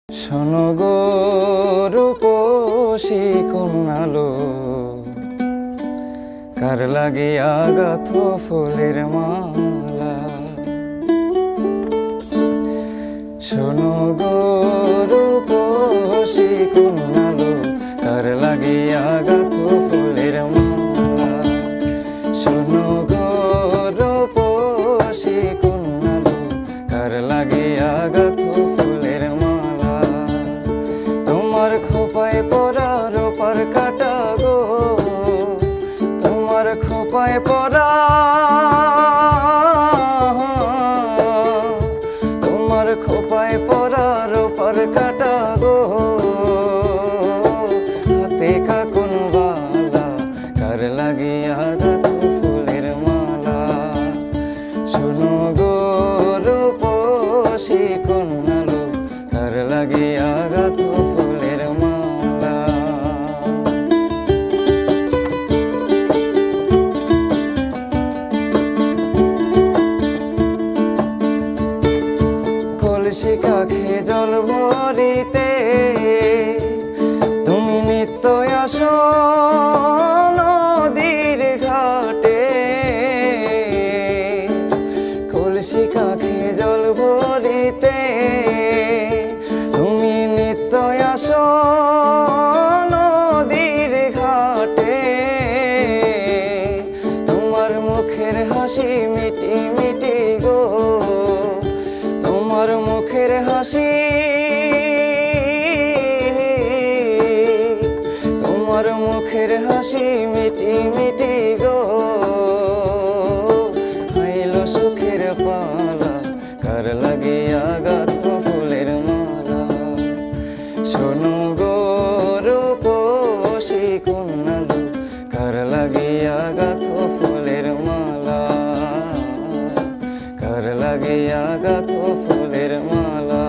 শোনো গো রূপসী কন্যালো, কার লাগিয়া গাথ ফুলের মালা। শোনো গো রূপসী কন্যালো, কার লাগিয়া গাথ ফুলের মালা। শোনো গো রূপসী কন্যালো, কার লাগিয়া গাথ ফুলের মালা। তোমার খোপায় পরা রূপার কাটা গো, তোমার খোপায় পরা, তোমার খোপায় পরা রূপার কাটা গো। হাতে কাকুন বালা, কার লাগিয়া গাথ ফুলের মালা। শোনো গো রূপসী কন্যালো, কার লাগিয়া গাথ ফুলের মালা। কলসি কাখে জল ভরিতে তুমি নিত্য আসো নদীর ঘাটে। কলসি কাখে জল ভরিতে তুমি নিত্য আসো নদীর ঘাটে। তোমার মুখের হাসি মিটি মিটি গো, তোমার মুখের হাসি, তোমার মুখের হাসি মিটি মিটি গো। আইলো সুখের পালা, কার লাগিয়া গাথ ফুলের মালা। শোনো গো রূপসী কন্যালো, কার লাগিয়া গাথ ফুলের মালা। কার লাগিয়া গাথ ফুলের মালা।